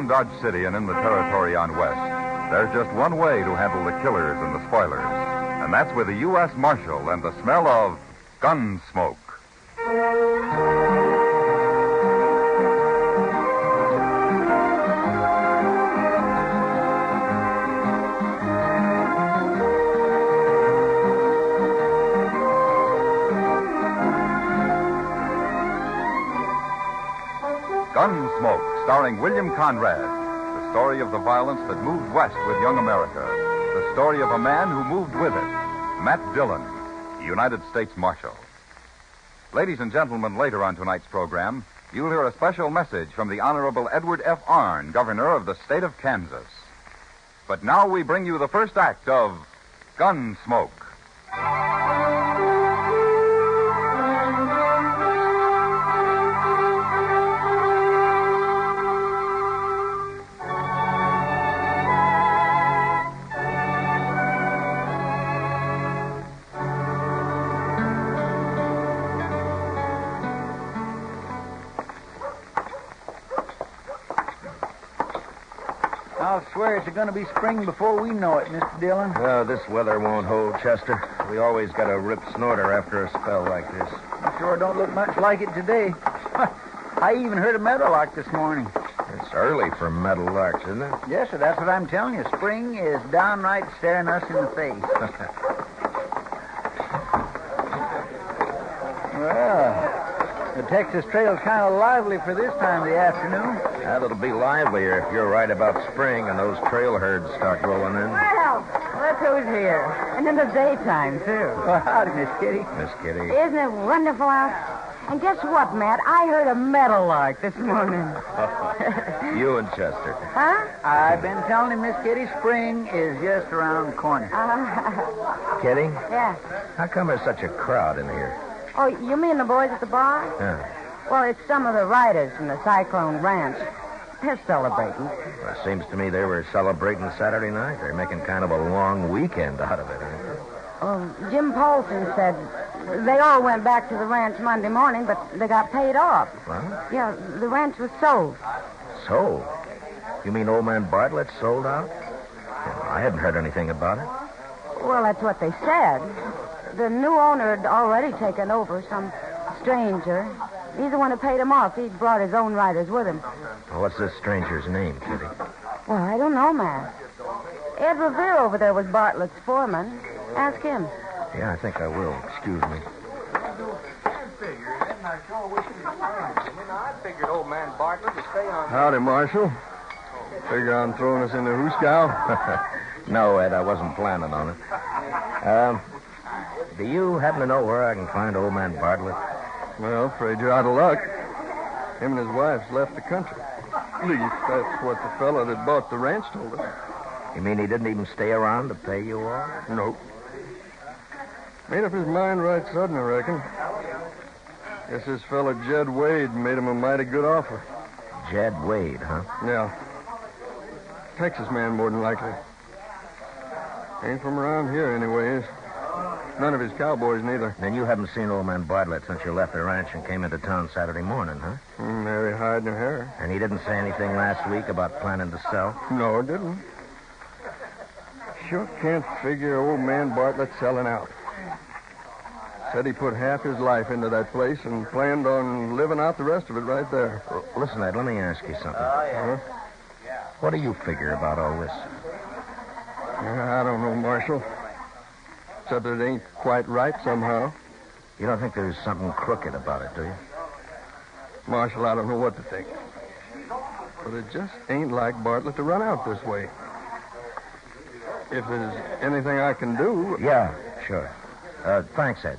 around Dodge City and in the territory on West, there's just one way to handle the killers and the spoilers, and that's with a U.S. Marshal and the smell of Gunsmoke. Gunsmoke, starring William Conrad. The story of the violence that moved west with young America. The story of a man who moved with it. Matt Dillon, United States Marshal. Ladies and gentlemen, later on tonight's program, you'll hear a special message from the Honorable Edward F. Arnn, Governor of the state of Kansas. But now we bring you the first act of Gunsmoke. I'll swear it's going to be spring before we know it, Mr. Dillon. No, this weather won't hold, Chester. We always got a rip snorter after a spell like this. It sure don't look much like it today. I even heard a meadowlark this morning. It's early for meadowlarks, isn't it? Yes, sir, that's what I'm telling you. Spring is downright staring us in the face. Well, the Texas Trail's kind of lively for this time of the afternoon. Well, it'll be livelier if you're right about spring and those trail herds start rolling in. Well, look who's here. And in the daytime, too. Well, howdy, Miss Kitty. Miss Kitty. Isn't it wonderful out? And guess what, Matt? I heard a meadowlark this morning. You and Chester. Huh? I've been telling him, Miss Kitty, spring is just around the corner. Kitty, Yeah. how come there's such a crowd in here? Oh, you mean the boys at the bar? Yeah. Well, it's some of the riders from the Cyclone ranch. They're celebrating. Well, it seems to me they were celebrating Saturday night. They're making kind of a long weekend out of it, aren't they? Well, Jim Paulson said they all went back to the ranch Monday morning, but they got paid off. What? Yeah, the ranch was sold. Sold? You mean old man Bartlett sold out? Well, I hadn't heard anything about it. Well, that's what they said. The new owner had already taken over, some stranger. He's the one who paid him off. He brought his own riders with him. Well, what's this stranger's name, Kitty? Well, I don't know, Matt. Ed Revere over there was Bartlett's foreman. Ask him. Yeah, I think I will. Excuse me. I figured old man Bartlett would stay on. Howdy, Marshal. Figure on throwing us in the hoosegow? No, Ed, I wasn't planning on it. Do you happen to know where I can find old man Bartlett? Well, afraid you're out of luck. Him and his wife's left the country. At least that's what the fellow that bought the ranch told us. You mean he didn't even stay around to pay you all? Nope. Made up his mind right sudden, I reckon. Guess this fellow Jed Wade made him a mighty good offer. Jed Wade, huh? Yeah. Texas man, more than likely. Ain't from around here, anyways. None of his cowboys, neither. Then you haven't seen old man Bartlett since you left the ranch and came into town Saturday morning, huh? Nary hide nor hair. And he didn't say anything last week about planning to sell? No, it didn't. Sure can't figure old man Bartlett selling out. Said he put half his life into that place and planned on living out the rest of it right there. Well, listen, Ed, let me ask you something. Huh? What do you figure about all this? I don't know, Marshal. Except that it ain't quite right somehow. You don't think there's something crooked about it, do you? Marshal, I don't know what to think. But it just ain't like Bartlett to run out this way. If there's anything I can do... Yeah, sure. Thanks, Ed.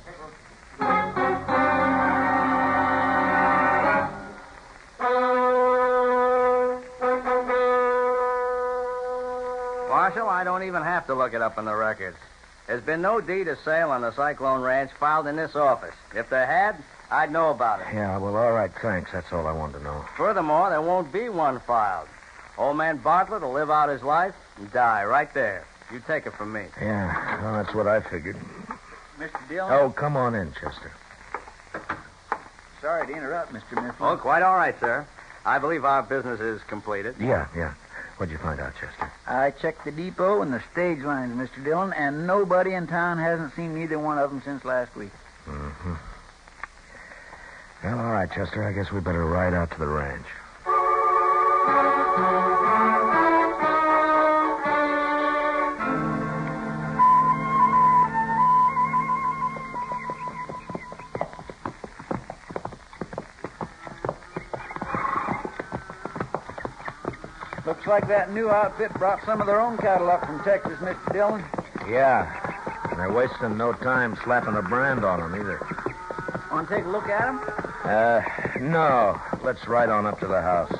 Marshal, I don't even have to look it up in the records. There's been no deed of sale on the Cyclone Ranch filed in this office. If there had, I'd know about it. Yeah, well, all right, thanks. That's all I wanted to know. Furthermore, there won't be one filed. Old man Bartlett will live out his life and die right there. You take it from me. Yeah, well, that's what I figured. Mr. Dillon? Oh, come on in, Chester. Sorry to interrupt, Mr. Mifflin. Oh, quite all right, sir. I believe our business is completed. Yeah. What'd you find out, Chester? I checked the depot and the stage lines, Mr. Dillon, and nobody in town hasn't seen either one of them since last week. Mm-hmm. Well, all right, Chester. I guess we better ride out to the ranch. Looks like that new outfit brought some of their own cattle up from Texas, Mr. Dillon. Yeah. And they're wasting no time slapping a brand on them, either. Want to take a look at them? No. Let's ride on up to the house.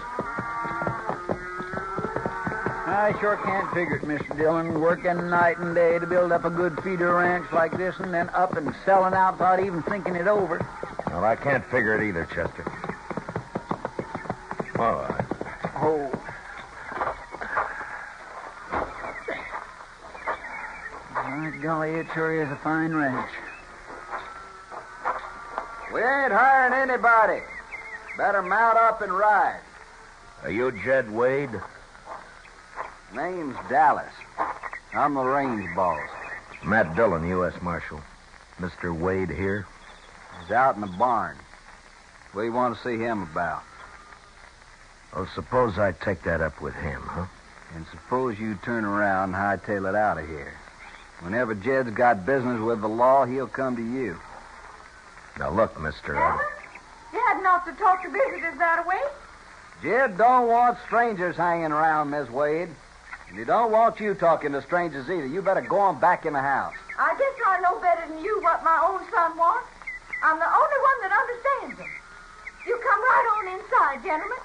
I sure can't figure it, Mr. Dillon. Working night and day to build up a good feeder ranch like this and then up and selling out without even thinking it over. Well, I can't figure it either, Chester. All right. Oh. My golly, it sure is a fine ranch. We ain't hiring anybody. Better mount up and ride. Are you Jed Wade? Name's Dallas. I'm the range boss. Matt Dillon, U.S. Marshal. Mr. Wade here? He's out in the barn. What do you want to see him about? Oh, suppose I take that up with him, huh? And suppose you turn around and hightail it out of here. Whenever Jed's got business with the law, he'll come to you. Now, look, mister. You hadn't ought to talk to visitors that way. Jed don't want strangers hanging around, Miss Wade. And he don't want you talking to strangers either. You better go on back in the house. I guess I know better than you what my own son wants. I'm the only one that understands him. You come right on inside, gentlemen.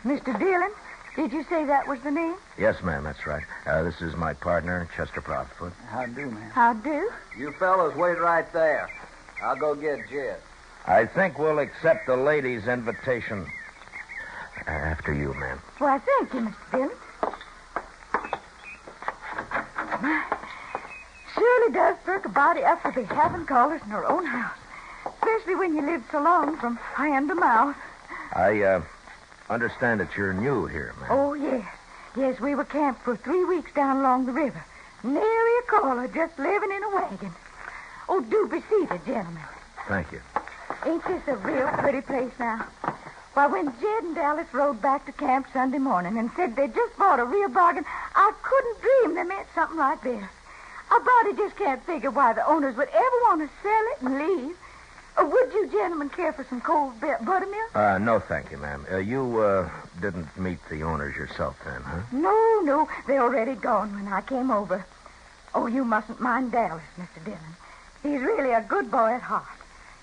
Mr. Dillon, did you say that was the name? Yes, ma'am, that's right. This is my partner, Chester Proudfoot. How do, man? How do? You fellas wait right there. I'll go get Jed. I think we'll accept the lady's invitation. After you, ma'am. Why, thank you, Mr. Dillon. Surely does perk a body up to be having callers in her own house, especially when you live so long from hand to mouth. I understand that you're new here, ma'am. Oh, yes. Yes, we were camped for 3 weeks down along the river. Nary a caller, just living in a wagon. Oh, do be seated, gentlemen. Thank you. Ain't this a real pretty place now? Why, when Jed and Dallas rode back to camp Sunday morning and said they just bought a real bargain, I couldn't dream they meant something like this. A body just can't figure why the owners would ever want to sell it and leave. Would you gentlemen care for some cold buttermilk? No, thank you, ma'am. You didn't meet the owners yourself then, huh? No. They're already gone when I came over. Oh, you mustn't mind Dallas, Mr. Dillon. He's really a good boy at heart.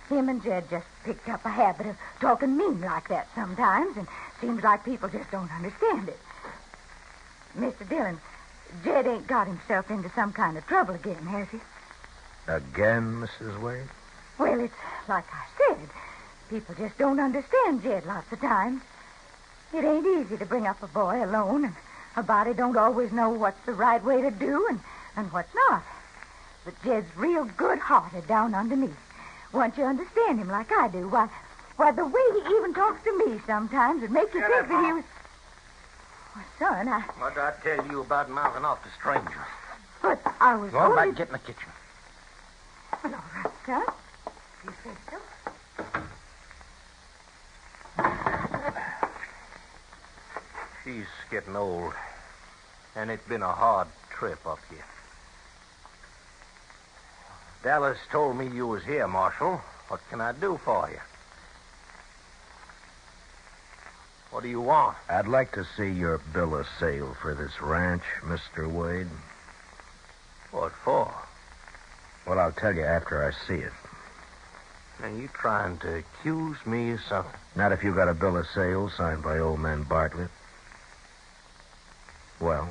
Him and Jed just picked up a habit of talking mean like that sometimes, and seems like people just don't understand it. Mr. Dillon, Jed ain't got himself into some kind of trouble again, has he? Again, Mrs. Wade? Well, it's like I said. People just don't understand Jed lots of times. It ain't easy to bring up a boy alone, and a body don't always know what's the right way to do and what's not. But Jed's real good-hearted down underneath. Once you understand him like I do, why, the way he even talks to me sometimes would make you think that he was... Well, son, What did I tell you about mouthing off to strangers? But I was Go on only... back, get in the kitchen. Well, all right, son. You say so. She's getting old, and it's been a hard trip up here. Dallas told me you was here, Marshal. What can I do for you? What do you want? I'd like to see your bill of sale for this ranch, Mr. Wade. What for? Well, I'll tell you after I see it. Are you trying to accuse me of something? Not if you got a bill of sale signed by old man Bartlett. Well?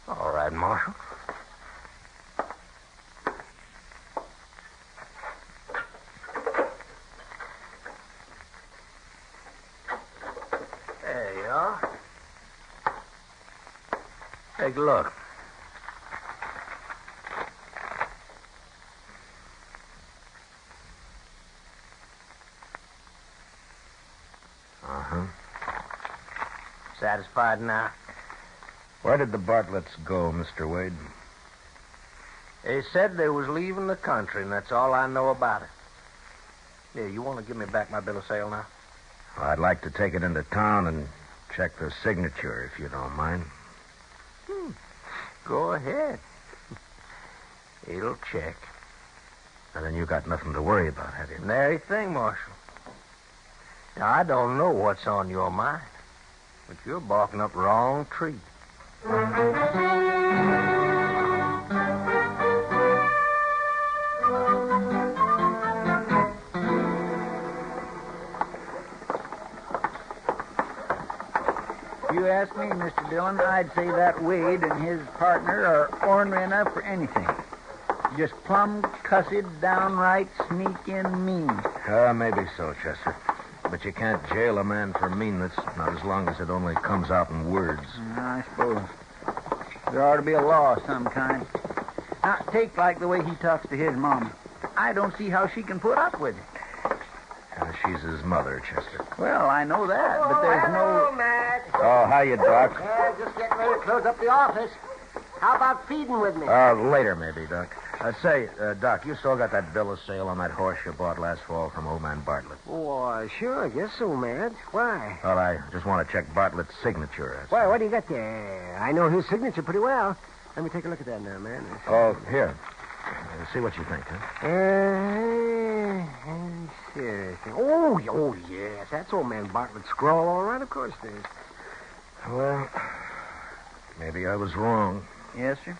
All right, Marshal. There you are. Take a look. Uh-huh. Satisfied now? Where did the Bartletts go, Mr. Wade? They said they was leaving the country, and that's all I know about it. Yeah, you want to give me back my bill of sale now? Well, I'd like to take it into town and check the signature, if you don't mind. Go ahead. It'll check. And then you got nothing to worry about, have you? Nary thing, Marshal. Now, I don't know what's on your mind, but you're barking up the wrong tree. You ask me, Mr. Dillon, I'd say that Wade and his partner are ornery enough for anything. Just plumb cussed, downright sneaking mean. Maybe so, Chester. But you can't jail a man for meanness, not as long as it only comes out in words. I suppose. There ought to be a law of some kind. Now, take like the way he talks to his mama. I don't see how she can put up with it. She's his mother, Chester. Well, I know that, but there's Hello, Matt. Oh, how you, Doc? Just getting ready to close up the office. How about feeding with me? Later, maybe, Doc. Say, Doc, you still got that bill of sale on that horse you bought last fall from old man Bartlett? Oh, sure, I guess so, Matt. Why? Well, I just want to check Bartlett's signature. Why, what do you got there? I know his signature pretty well. Let me take a look at that now, man. Oh, here. See what you think, huh? Seriously. Oh, yes. That's old man Bartlett's scrawl, all right. Of course it is. Well, maybe I was wrong. Yes, sir.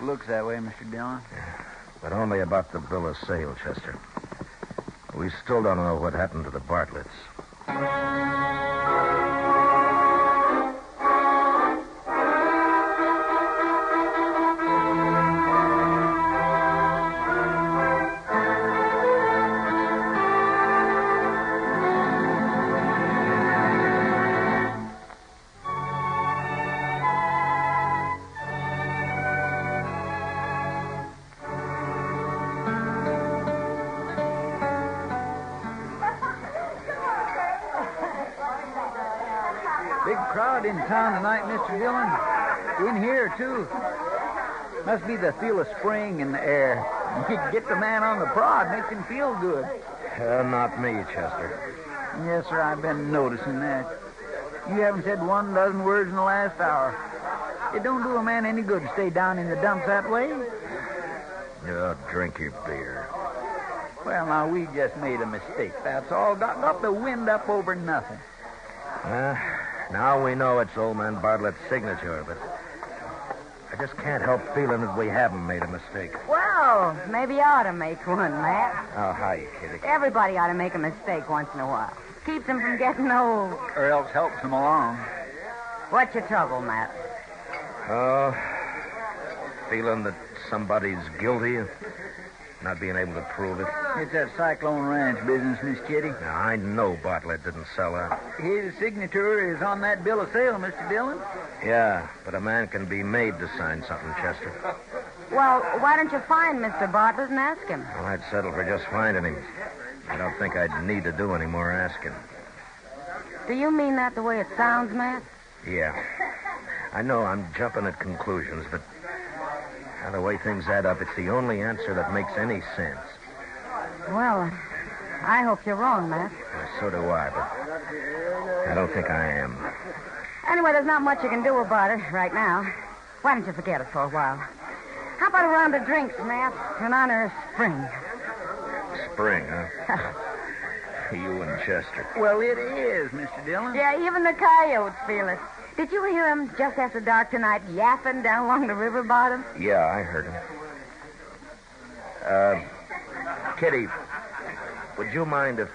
Looks that way, Mr. Dillon. But only about the bill of sale, Chester. We still don't know what happened to the Bartletts. Big crowd in town tonight, Mr. Dillon. In here, too. Must be the feel of spring in the air. You get the man on the prod, makes him feel good. Not me, Chester. Yes, sir, I've been noticing that. You haven't said 1 dozen words in the last hour. It don't do a man any good to stay down in the dumps that way. Drink your beer. Well, now, we just made a mistake, that's all. Got the wind up over nothing. Now we know it's old man Bartlett's signature, but I just can't help feeling that we haven't made a mistake. Well, maybe you ought to make one, Matt. Oh, hi, Kitty. Everybody ought to make a mistake once in a while. Keeps them from getting old. Or else helps them along. What's your trouble, Matt? Oh, feeling that somebody's guilty, not being able to prove it. It's that Cyclone Ranch business, Miss Kitty. Now, I know Bartlett didn't sell out. His signature is on that bill of sale, Mr. Dillon. Yeah, but a man can be made to sign something, Chester. Well, why don't you find Mr. Bartlett and ask him? Well, I'd settle for just finding him. I don't think I'd need to do any more asking. Do you mean that the way it sounds, Matt? Yeah. I know I'm jumping at conclusions, but the way things add up, it's the only answer that makes any sense. Well, I hope you're wrong, Matt. So do I, but I don't think I am. Anyway, there's not much you can do about it right now. Why don't you forget it for a while? How about a round of drinks, Matt, in honor of spring? Spring, huh? You and Chester. Well, it is, Mr. Dillon. Yeah, even the coyotes feel it. Did you hear him just after dark tonight yapping down along the river bottom? Yeah, I heard him. Kitty, would you mind if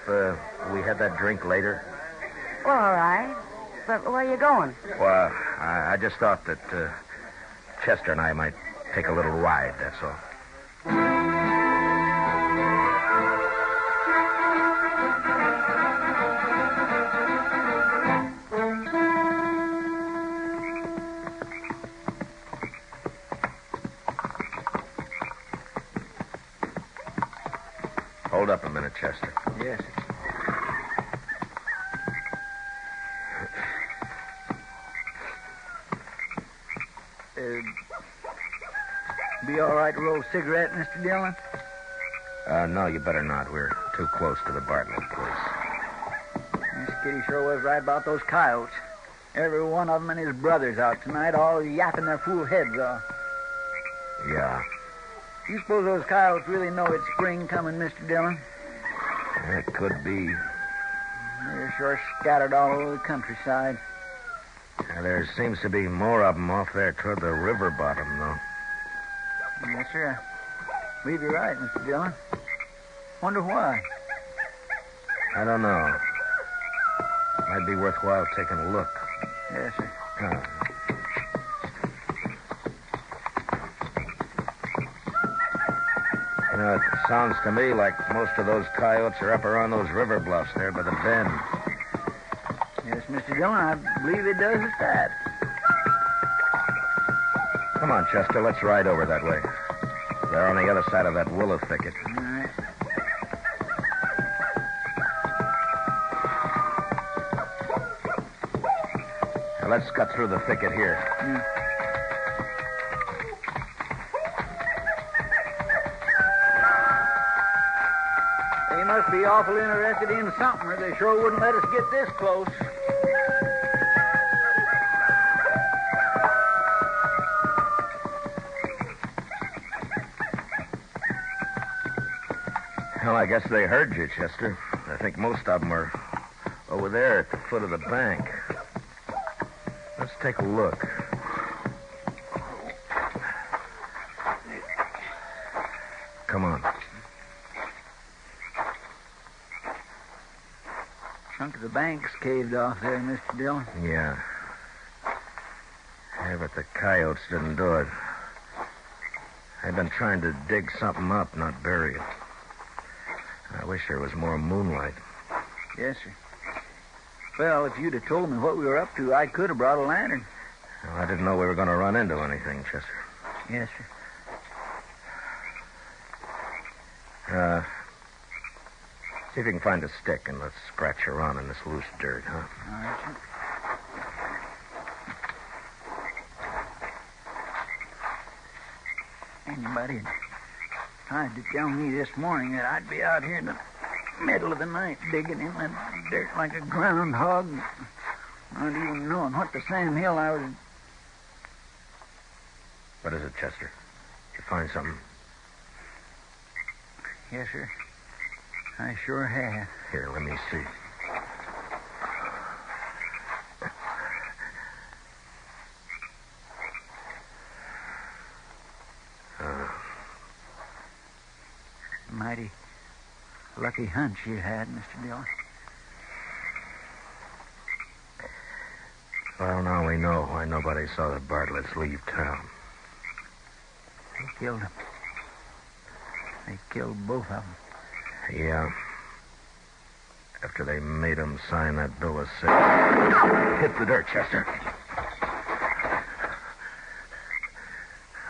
we had that drink later? Well, all right. But where are you going? Well, I just thought that Chester and I might take a little ride, that's all. Hold up a minute, Chester. Yes, sir. Be all right to roll a cigarette, Mr. Dillon? No, you better not. We're too close to the Bartlett place. Miss Kitty sure was right about those coyotes. Every one of them and his brothers out tonight, all yapping their fool heads off. Yeah. You suppose those coyotes really know it's spring coming, Mr. Dillon? It could be. They're sure scattered all over the countryside. There seems to be more of them off there toward the river bottom, though. Yes, sir. I believe you're right, Mr. Dillon. Wonder why. I don't know. Might be worthwhile taking a look. Yes, sir. You know, it sounds to me like most of those coyotes are up around those river bluffs there by the bend. Yes, Mr. Dillon, I believe it does just that. Come on, Chester, let's ride over that way. They're on the other side of that willow thicket. All right. Now, let's cut through the thicket here. Yeah. They must be awful interested in something, or they sure wouldn't let us get this close. Well, I guess they heard you, Chester. I think most of them are over there at the foot of the bank. Let's take a look. Come on. Chunk of the bank's caved off there, Mr. Dillon. Yeah. Yeah, but the coyotes didn't do it. They've been trying to dig something up, not bury it. I wish there was more moonlight. Yes, sir. Well, if you'd have told me what we were up to, I could have brought a lantern. Well, I didn't know we were going to run into anything, Chester. Yes, sir. See if you can find a stick and let's scratch around in this loose dirt, huh? All right, sir. Anybody tried to tell me this morning that I'd be out here in the middle of the night digging in that dirt like a groundhog, not even knowing what the Sam Hill I was... What is it, Chester? Did you find something? Yes, sir. I sure have. Here, let me see. Mighty lucky hunch you had, Mr. Dillon. Well, now we know why nobody saw the Bartletts leave town. They killed him. They killed both of them. Yeah. After they made him sign that bill of sale. Hit the dirt, Chester.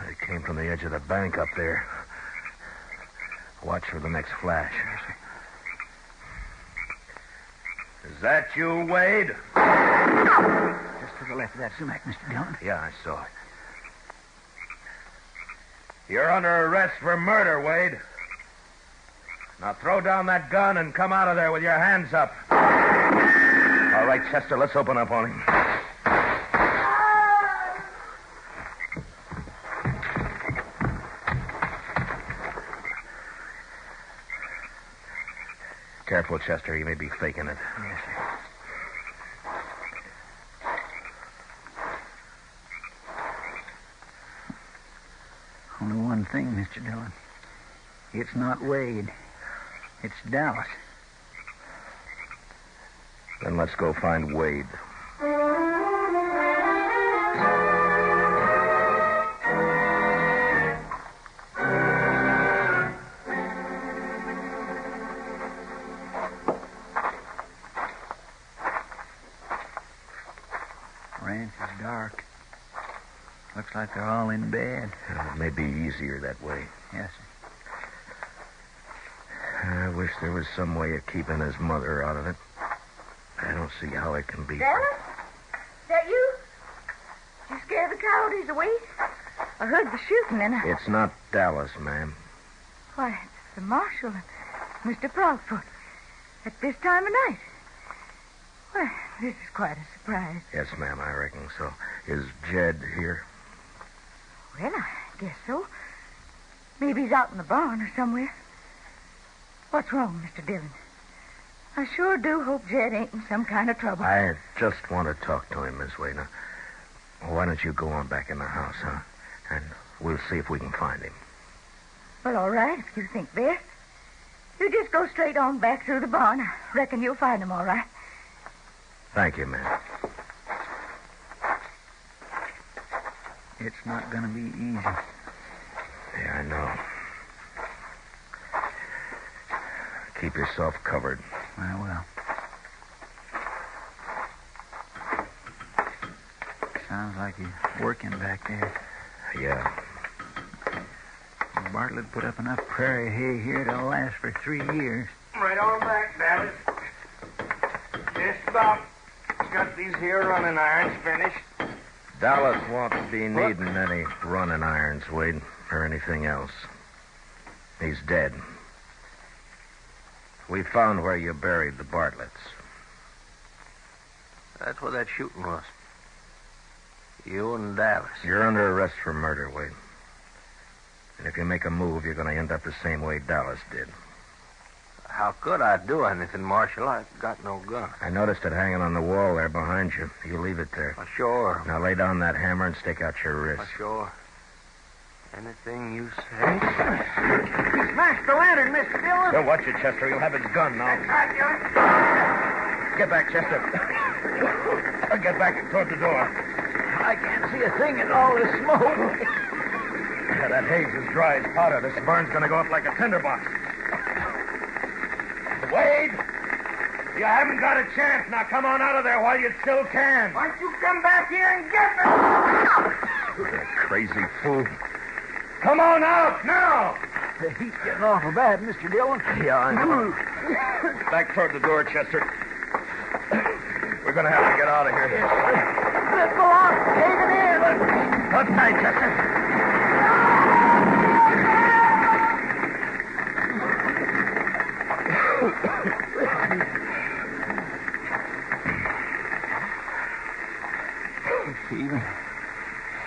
They came from the edge of the bank up there. Watch for the next flash. Is that you, Wade? Just to the left of that sumac, Mr. Dillon. Yeah, I saw it. You're under arrest for murder, Wade. Now throw down that gun and come out of there with your hands up. All right, Chester, let's open up on him. Careful, Chester. He may be faking it. Yes, sir. Only one thing, Mr. Dillon. It's not Wade. It's Dallas. Then let's go find Wade. Ranch is dark. Looks like they're all in bed. It may be easier that way. Yes, sir. We wish there was some way of keeping his mother out of it. I don't see how it can be. Dallas? Is that you? Did you scare the coyotes away? I heard the shooting and It's not Dallas, ma'am. Why, it's the marshal and Mr. Proudfoot at this time of night. Well, this is quite a surprise. Yes, ma'am, I reckon so. Is Jed here? Well, I guess so. Maybe he's out in the barn or somewhere. What's wrong, Mr. Dillon? I sure do hope Jed ain't in some kind of trouble. I just want to talk to him, Miss Wade. Now, why don't you go on back in the house, huh? And we'll see if we can find him. Well, all right, if you think best. You just go straight on back through the barn. I reckon you'll find him all right. Thank you, ma'am. It's not going to be easy. Yeah, I know. Keep yourself covered. I will. Sounds like he's working back there. Yeah. Bartlett put up enough prairie hay here to last for 3 years. Right on back, Dallas. Just about got these here running irons finished. Dallas won't be needing any running irons, Wade, or anything else. He's dead. We found where you buried the Bartletts. That's where that shooting was. You and Dallas. You're under arrest for murder, Wade. And if you make a move, you're going to end up the same way Dallas did. How could I do anything, Marshal? I got no gun. I noticed it hanging on the wall there behind you. You leave it there. Sure. Now lay down that hammer and stick out your wrist. Sure. Anything you say. Smash the lantern, Mr. Dillon. Don't watch it, Chester. He'll have his gun now. Get back, Chester. Get back toward the door. I can't see a thing in all the smoke. Yeah, that haze is dry as powder. This burn's going to go up like a tinderbox. Wade, you haven't got a chance. Now come on out of there while you still can. Why don't you come back here and get me? You crazy fool. Come on out now. The heat's getting awful bad, Mr. Dillon. Yeah, I know. Back toward the door, Chester. We're going to have to get out of here. Let's go on. Cave it in. Hold tight, Chester.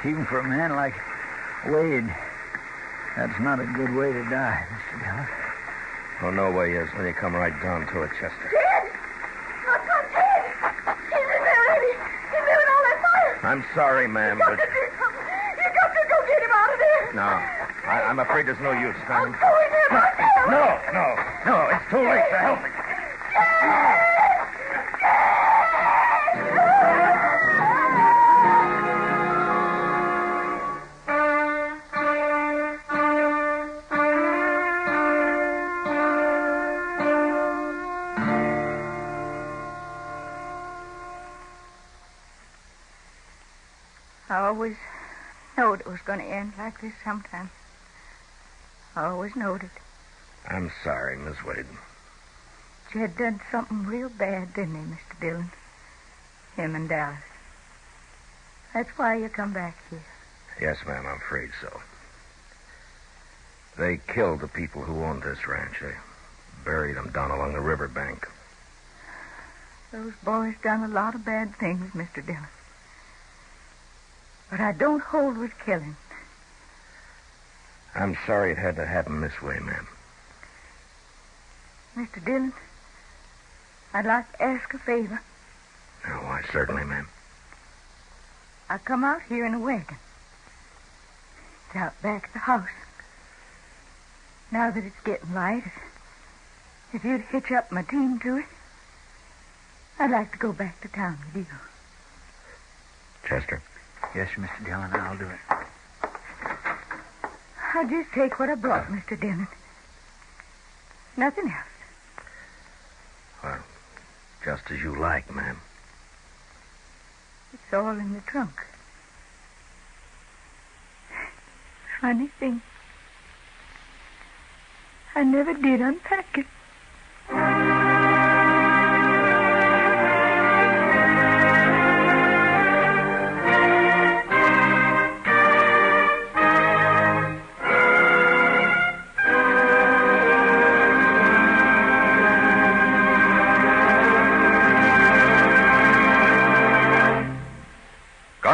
Even for a man like Wade, that's not a good way to die, Mr. Dillon. Oh, no way is when you come right down to it, Chester. Jed! My son Jed! He's in there, ain't he? He's there in all that fire. I'm sorry, ma'am, You but... got to do something. You got to go get him out of there. No, I'm afraid there's no use, I'll ma'am. go in there myself. No, it's too late to help him. I always knowed it was going to end like this sometime. I always knowed it. I'm sorry, Miss Wade. Jed done something real bad, didn't he, Mr. Dillon? Him and Dallas. That's why you come back here. Yes, ma'am, I'm afraid so. They killed the people who owned this ranch. They buried them down along the riverbank. Those boys done a lot of bad things, Mr. Dillon. But I don't hold with killing. I'm sorry it had to happen this way, ma'am. Mr. Dillon, I'd like to ask a favor. Oh, why, certainly, ma'am. I come out here in a wagon. It's out back of the house. Now that it's getting light, if you'd hitch up my team to it, I'd like to go back to town with you. Chester? Yes, Mr. Dillon, I'll do it. I'll just take what I brought, Mr. Dillon. Nothing else. Well, just as you like, ma'am. It's all in the trunk. Funny thing. I never did unpack it.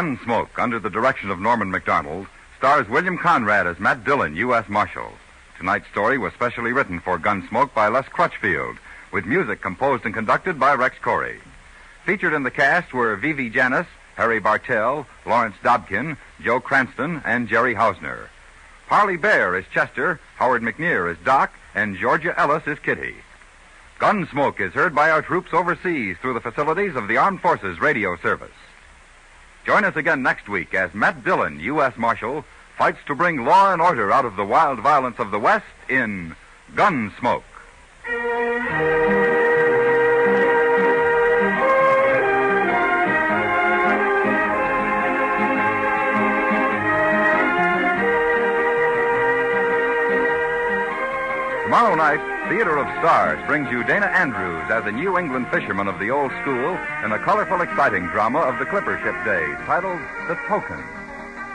Gunsmoke, under the direction of Norman MacDonald, stars William Conrad as Matt Dillon, U.S. Marshal. Tonight's story was specially written for Gunsmoke by Les Crutchfield, with music composed and conducted by Rex Corey. Featured in the cast were Vivi Janis, Harry Bartell, Lawrence Dobkin, Joe Cranston, and Jerry Hausner. Parley Bear is Chester, Howard McNear is Doc, and Georgia Ellis is Kitty. Gunsmoke is heard by our troops overseas through the facilities of the Armed Forces Radio Service. Join us again next week as Matt Dillon, U.S. Marshal, fights to bring law and order out of the wild violence of the West in Gunsmoke. Tomorrow night, Theater of Stars brings you Dana Andrews as a New England fisherman of the old school in a colorful, exciting drama of the clipper ship days titled The Token.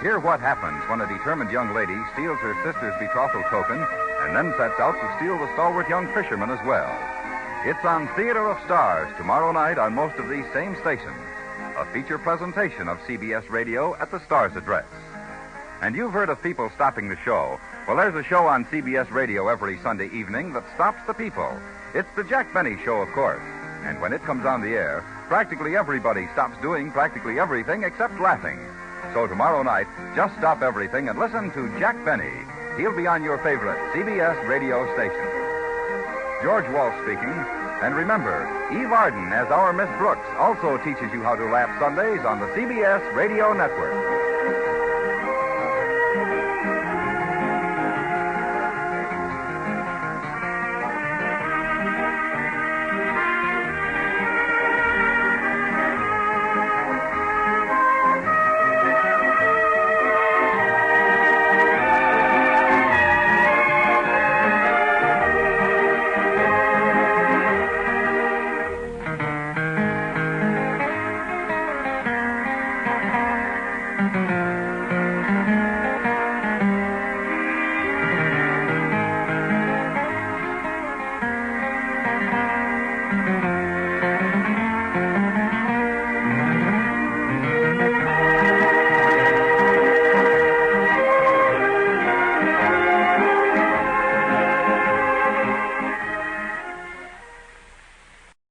Hear what happens when a determined young lady steals her sister's betrothal token and then sets out to steal the stalwart young fisherman as well. It's on Theater of Stars tomorrow night on most of these same stations, a feature presentation of CBS Radio at the Stars address. And you've heard of people stopping the show. Well, there's a show on CBS Radio every Sunday evening that stops the people. It's the Jack Benny Show, of course. And when it comes on the air, practically everybody stops doing practically everything except laughing. So tomorrow night, just stop everything and listen to Jack Benny. He'll be on your favorite CBS radio station. George Walsh speaking. And remember, Eve Arden, as our Miss Brooks, also teaches you how to laugh Sundays on the CBS Radio Network.